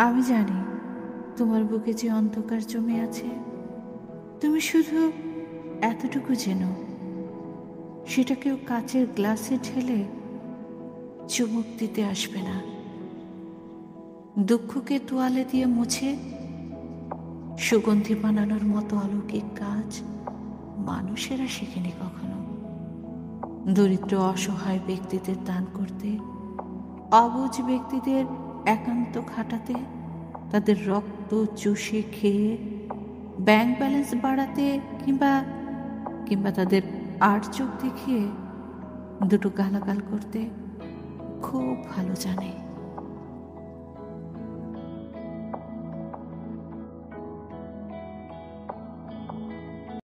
আমি জানি তোমার বুকে যে অন্ধকার জমে আছে, তুমি শুধু এতটুকু জেনো, সেটা কেউ কাচের গ্লাসে ঢেলে চুমুক দিতে আসবে না। দুঃখকে তোয়ালে দিয়ে মুছে সুগন্ধি বানানোর মতো অলৌকিক কাজ মানুষেরা শেখেনি কখনো। দরিদ্র অসহায় ব্যক্তিদের দান করতে, অবুঝ ব্যক্তিদের একান্ত খাটাতে, তাদের রক্ত চুষে খেয়ে ব্যাংক ব্যালেন্স বাড়াতে, কিংবা তাদের আর চোখ দেখিয়ে দুটো গালাগাল করতে খুব ভালো জানে।